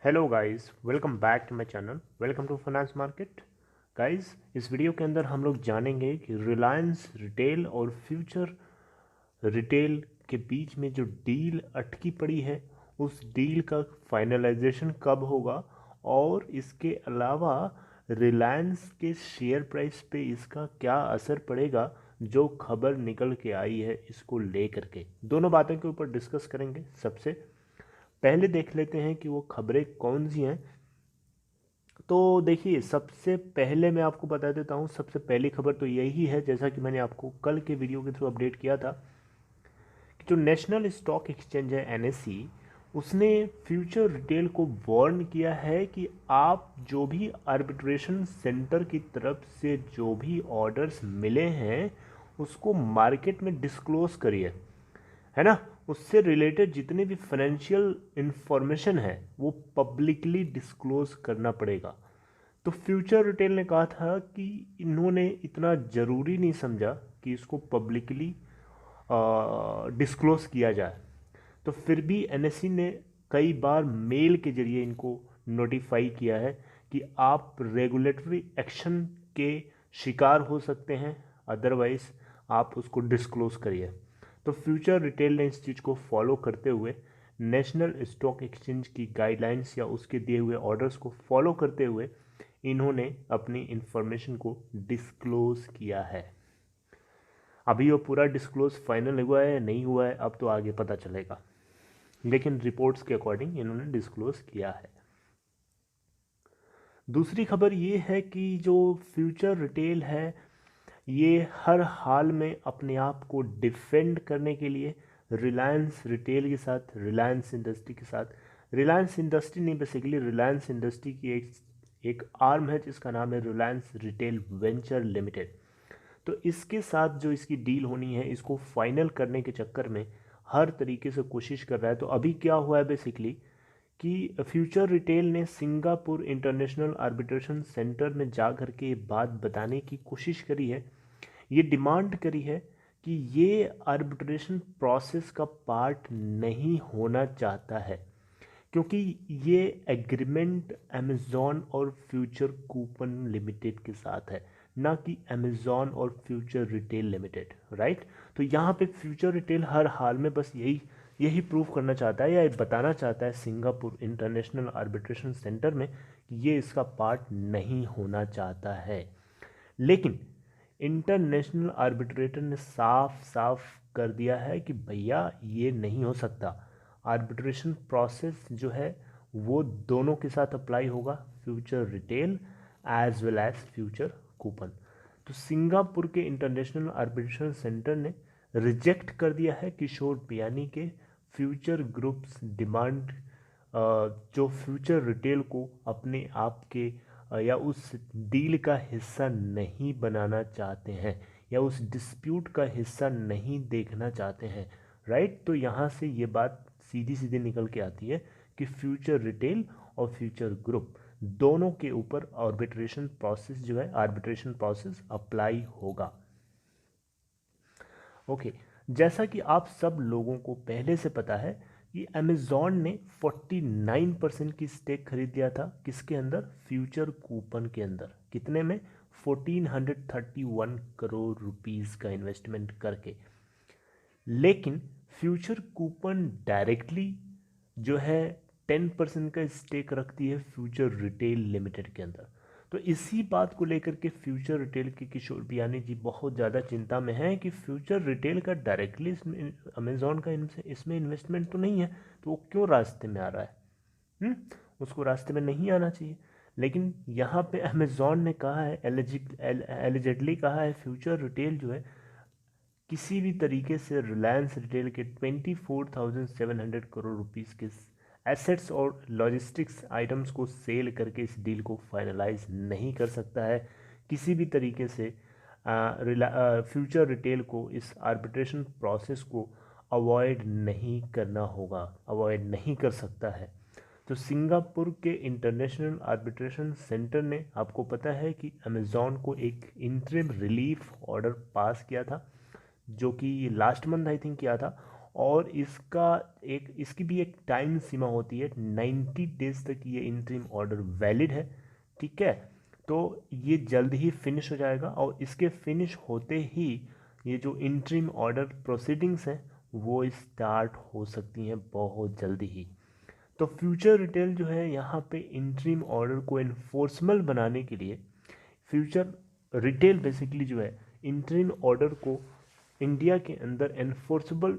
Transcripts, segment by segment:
Hello guys, welcome back to my channel. Welcome to finance market. Guys, इस video के अंदर हम लोग जानेंगे कि रिलायंस रिटेल और फ्यूचर रिटेल के बीच में जो डील अटकी पड़ी है उस डील का फाइनलाइजेशन कब होगा, और इसके अलावा रिलायंस के शेयर प्राइस पे इसका क्या असर पड़ेगा। जो खबर निकल के आई है इसको लेकर के दोनों बातों के ऊपर डिस्कस करेंगे। सबसे पहले देख लेते हैं कि वो खबरें कौन सी हैं। तो देखिए, सबसे पहले मैं आपको बता देता हूँ, सबसे पहली खबर तो यही है, जैसा कि मैंने आपको कल के वीडियो के थ्रू अपडेट किया था, कि जो नेशनल स्टॉक एक्सचेंज है एनएसई, उसने फ्यूचर रिटेल को वार्न किया है कि आप जो भी आर्बिट्रेशन सेंटर की तरफ से जो भी ऑर्डर्स मिले हैं उसको मार्केट में डिस्क्लोज करिए, है ना। उससे रिलेटेड जितने भी फाइनेंशियल इंफॉर्मेशन है वो पब्लिकली डिस्क्लोज करना पड़ेगा। तो फ्यूचर रिटेल ने कहा था कि इन्होंने इतना ज़रूरी नहीं समझा कि इसको पब्लिकली डिस्क्लोज किया जाए। तो फिर भी एनएससी ने कई बार मेल के जरिए इनको नोटिफाई किया है कि आप रेगुलेटरी एक्शन के शिकार हो सकते हैं, अदरवाइज आप उसको डिस्क्लोज करिए। तो फ्यूचर रिटेल ने इस चीज़ को फॉलो करते हुए नेशनल स्टॉक एक्सचेंज की गाइडलाइंस या उसके दिए हुए ऑर्डर्स को फॉलो करते हुए इन्होंने अपनी इंफॉर्मेशन को डिस्क्लोज किया है। अभी वो पूरा डिस्क्लोज फाइनल हुआ है या नहीं हुआ है अब तो आगे पता चलेगा, लेकिन रिपोर्ट्स के अकॉर्डिंग इन्होंने डिस्क्लोज किया है। दूसरी खबर ये है कि जो फ्यूचर रिटेल है ये हर हाल में अपने आप को डिफेंड करने के लिए रिलायंस रिटेल के साथ, रिलायंस इंडस्ट्री के साथ, रिलायंस इंडस्ट्री नहीं, बेसिकली रिलायंस इंडस्ट्री की एक आर्म है जिसका नाम है रिलायंस रिटेल वेंचर लिमिटेड। तो इसके साथ जो इसकी डील होनी है इसको फाइनल करने के चक्कर में हर तरीके से कोशिश कर रहा है। तो अभी क्या हुआ है बेसिकली कि फ्यूचर रिटेल ने सिंगापुर इंटरनेशनल आर्बिट्रेशन सेंटर में जा कर के ये बात बताने की कोशिश करी है, ये डिमांड करी है कि ये आर्बिट्रेशन प्रोसेस का पार्ट नहीं होना चाहता है, क्योंकि ये एग्रीमेंट अमेज़ॉन और फ्यूचर कूपन लिमिटेड के साथ है, ना कि अमेज़ॉन और फ्यूचर रिटेल लिमिटेड, राइट। तो यहाँ पे फ्यूचर रिटेल हर हाल में बस यही यही प्रूव करना चाहता है या ये बताना चाहता है सिंगापुर इंटरनेशनल आर्बिट्रेशन सेंटर में कि ये इसका पार्ट नहीं होना चाहता है। लेकिन इंटरनेशनल आर्बिट्रेटर ने साफ साफ कर दिया है कि भैया ये नहीं हो सकता। आर्बिट्रेशन प्रोसेस जो है वो दोनों के साथ अप्लाई होगा, Future Retail as well as Future coupon. तो सिंगापुर के इंटरनेशनल आर्बिट्रेशन सेंटर ने रिजेक्ट कर दिया है किशोर पियानी के फ्यूचर ग्रुप्स डिमांड, जो फ्यूचर रिटेल को अपने आप के या उस डील का हिस्सा नहीं बनाना चाहते हैं या उस डिस्प्यूट का हिस्सा नहीं देखना चाहते हैं, राइट। तो यहाँ से ये बात सीधी सीधी निकल के आती है कि फ्यूचर रिटेल और फ्यूचर ग्रुप दोनों के ऊपर आर्बिट्रेशन प्रोसेस जो है, आर्बिट्रेशन प्रोसेस अप्लाई होगा। ओके, जैसा कि आप सब लोगों को पहले से पता है कि अमेज़ॉन ने 49% की स्टेक खरीद लिया था, किसके अंदर, फ्यूचर कूपन के अंदर। कितने में, 1431 करोड़ रुपीस का इन्वेस्टमेंट करके। लेकिन फ्यूचर कूपन डायरेक्टली जो है 10% का स्टेक रखती है फ्यूचर रिटेल लिमिटेड के अंदर। तो इसी बात को लेकर के फ्यूचर रिटेल के किशोर पियानी जी बहुत ज़्यादा चिंता में हैं कि फ्यूचर रिटेल का डायरेक्टली इसमें अमेज़ॉन का इसमें इन्वेस्टमेंट तो नहीं है, तो वो क्यों रास्ते में आ रहा है। उसको रास्ते में नहीं आना चाहिए। लेकिन यहाँ पे अमेज़ॉन ने कहा है, एलिजिडली कहा है, फ्यूचर रिटेल जो है किसी भी तरीके से रिलायंस रिटेल के 24,700 करोड़ रुपीस के एसेट्स और लॉजिस्टिक्स आइटम्स को सेल करके इस डील को फाइनलाइज नहीं कर सकता है। किसी भी तरीके से फ्यूचर रिटेल को इस आर्बिट्रेशन प्रोसेस को अवॉइड नहीं करना होगा, अवॉइड नहीं कर सकता है। तो सिंगापुर के इंटरनेशनल आर्बिट्रेशन सेंटर ने, आपको पता है कि अमेज़ॉन को एक इंटरिम रिलीफ ऑर्डर पास किया था, जो कि लास्ट मंथ आई थिंक किया था, और इसकी भी एक टाइम सीमा होती है, 90 डेज तक ये इंटरिम ऑर्डर वैलिड है। ठीक है, तो ये जल्द ही फिनिश हो जाएगा और इसके फिनिश होते ही ये जो इंटरिम ऑर्डर प्रोसीडिंग्स हैं वो स्टार्ट हो सकती हैं बहुत जल्दी ही। तो फ्यूचर रिटेल जो है यहाँ पे इंटरिम ऑर्डर को इन्फोर्सबल बनाने के लिए फ्यूचर रिटेल बेसिकली जो है इंटरिम ऑर्डर को इंडिया के अंदर एनफोर्सेबल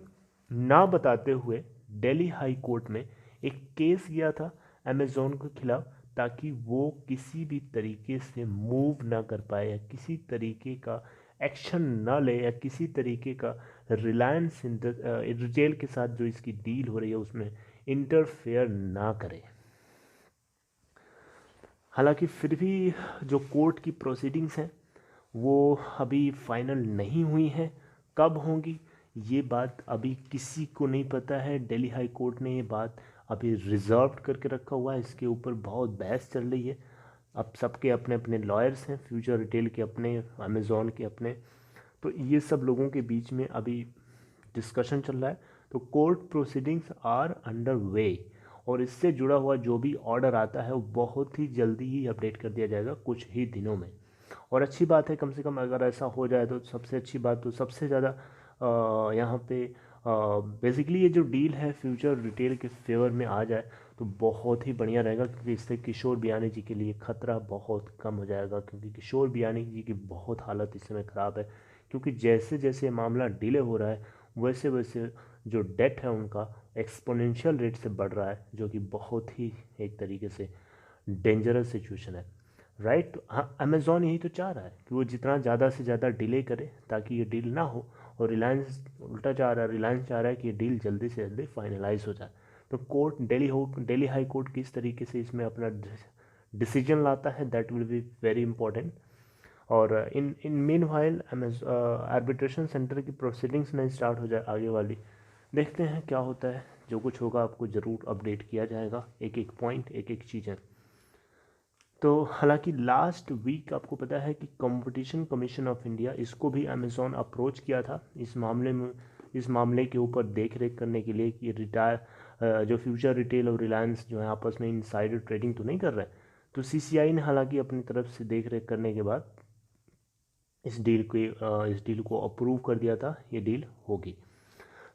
ना बताते हुए दिल्ली हाई कोर्ट में एक केस गया था अमेज़ॉन के खिलाफ, ताकि वो किसी भी तरीके से मूव ना कर पाए या किसी तरीके का एक्शन ना ले या किसी तरीके का रिलायंस रिटेल के साथ जो इसकी डील हो रही है उसमें इंटरफेयर ना करे। हालांकि फिर भी जो कोर्ट की प्रोसीडिंग्स हैं वो अभी फाइनल नहीं हुई हैं, कब होंगी ये बात अभी किसी को नहीं पता है। दिल्ली हाई कोर्ट ने ये बात अभी रिजर्व करके रखा हुआ है, इसके ऊपर बहुत बहस चल रही है। अब सबके अपने अपने लॉयर्स हैं, फ्यूचर रिटेल के अपने, अमेज़ॉन के अपने, तो ये सब लोगों के बीच में अभी डिस्कशन चल रहा है। तो court proceedings are under way और इससे जुड़ा हुआ जो भी ऑर्डर आता है वो बहुत ही जल्दी ही अपडेट कर दिया जाएगा, कुछ ही दिनों में। और अच्छी बात है, कम से कम अगर ऐसा हो जाए तो सबसे अच्छी बात, तो सबसे ज़्यादा यहाँ पे बेसिकली ये जो डील है फ्यूचर रिटेल के फेवर में आ जाए तो बहुत ही बढ़िया रहेगा, क्योंकि इससे किशोर बियानी जी के लिए ख़तरा बहुत कम हो जाएगा। क्योंकि किशोर बियानी जी की बहुत हालत इस समय ख़राब है, क्योंकि जैसे जैसे मामला डिले हो रहा है वैसे वैसे जो डेट है उनका एक्सपोनेंशियल रेट से बढ़ रहा है, जो कि बहुत ही एक तरीके से डेंजरस सिचुएशन है। राइट, हाँ, अमेज़ॉन यही तो चाह रहा है कि वो जितना ज़्यादा से ज़्यादा डिले करे ताकि ये डील ना हो, और रिलायंस उल्टा चाह रहा है, रिलायंस चाह रहा है कि ये डील जल्दी से जल्दी फाइनलाइज हो जाए। तो कोर्ट दिल्ली हाई कोर्ट किस तरीके से इसमें अपना डिसीजन लाता है, that will be very important. और इन in mean while arbitration centre की प्रोसीडिंग्स नहीं स्टार्ट हो जाए आगे वाली, देखते हैं क्या होता है। जो कुछ होगा आपको ज़रूर अपडेट किया जाएगा, एक एक पॉइंट, एक एक चीज़ें। तो हालांकि लास्ट वीक आपको पता है कि कंपटीशन कमीशन ऑफ इंडिया, इसको भी अमेज़ॉन अप्रोच किया था इस मामले में, इस मामले के ऊपर देख रेख करने के लिए कि जो फ्यूचर रिटेल और रिलायंस जो है आपस में इनसाइडर ट्रेडिंग तो नहीं कर रहे हैं। तो सीसीआई ने हालांकि अपनी तरफ से देख रेख करने के बाद इस डील को अप्रूव कर दिया था, ये डील होगी।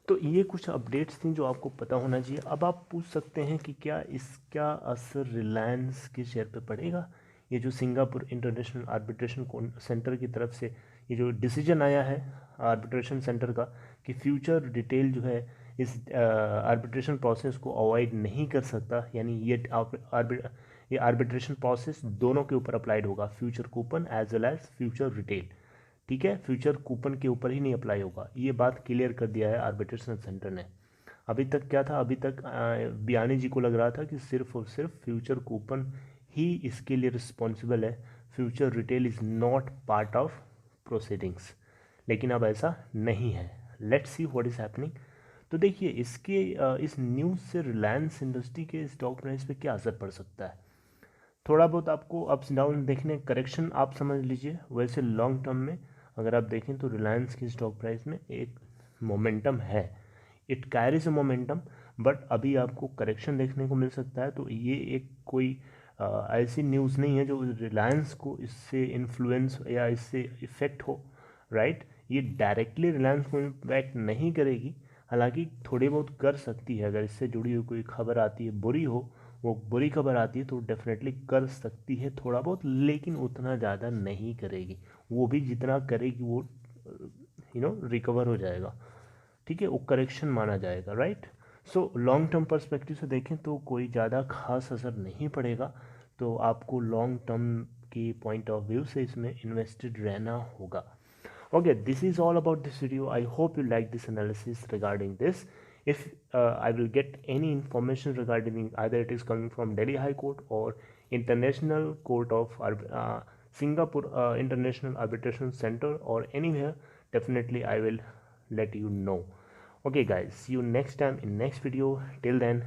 तो ये कुछ अपडेट्स थी जो आपको पता होना चाहिए। अब आप पूछ सकते हैं कि क्या इसका असर रिलायंस के शेयर पे पड़ेगा। ये जो सिंगापुर इंटरनेशनल आर्बिट्रेशन सेंटर की तरफ से ये जो डिसीजन आया है आर्बिट्रेशन सेंटर का कि फ्यूचर डिटेल जो है इस आर्बिट्रेशन प्रोसेस को अवॉइड नहीं कर सकता, यानी ये आर्बिट्रेशन प्रोसेस दोनों के ऊपर अप्लाइड होगा, Future coupon as well as Future Retail. ठीक है, फ्यूचर कूपन के ऊपर ही नहीं अप्लाई होगा, ये बात क्लियर कर दिया है आर्बिट्रेशन सेंटर ने। अभी तक क्या था, अभी तक बियानी जी को लग रहा था कि सिर्फ और सिर्फ फ्यूचर कूपन ही इसके लिए रिस्पॉन्सिबल है, future retail is not part of proceedings, लेकिन अब ऐसा नहीं है। Let's see what is happening. तो देखिए इस न्यूज़ से रिलायंस इंडस्ट्री के स्टॉक प्राइस पे क्या असर पड़ सकता है। थोड़ा बहुत आपको अप्स डाउन देखने, करेक्शन आप समझ लीजिए। वैसे लॉन्ग टर्म में अगर आप देखें तो रिलायंस की स्टॉक प्राइस में एक मोमेंटम है, it carries a momentum, but अभी आपको करेक्शन देखने को मिल सकता है। तो ये एक कोई ऐसी न्यूज़ नहीं है जो रिलायंस को इससे इन्फ्लुएंस या इससे इफ़ेक्ट हो, राइट। ये डायरेक्टली रिलायंस को इम्पैक्ट नहीं करेगी, हालांकि थोड़ी बहुत कर सकती है। अगर इससे जुड़ी हुई कोई खबर आती है बुरी हो, वो बुरी खबर आती है तो डेफिनेटली कर सकती है थोड़ा बहुत, लेकिन उतना ज़्यादा नहीं करेगी। वो भी जितना करेगी वो रिकवर हो जाएगा, ठीक है, वो करेक्शन माना जाएगा, right. So long term perspective से देखें तो कोई ज़्यादा खास असर नहीं पड़ेगा। तो आपको लॉन्ग टर्म की पॉइंट ऑफ व्यू से इसमें इन्वेस्टेड रहना होगा। Okay, this is all about this video. I hope you like this analysis regarding this. If I will get any information regarding either it is coming from Delhi High Court or International Court of Singapore International Arbitration Center or anywhere, definitely I will let you know. Okay guys, see you next time in next video. Till then,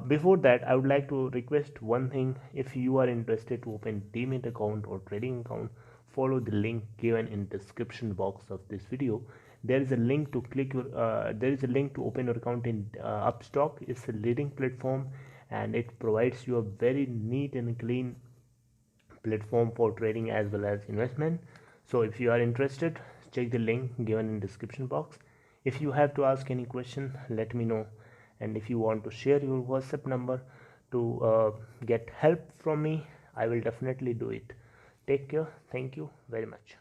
before that I would like to request one thing. If you are interested to open Demat account or trading account, follow the link given in description box of this video there is a link to there is a link to open your account in Upstox. It's a leading platform, and it provides you a very neat and clean platform for trading as well as investment. So if you are interested, check the link given in description box. If you have to ask any question, let me know. And if you want to share your WhatsApp number to get help from me, I will definitely do it. Take care. Thank you very much.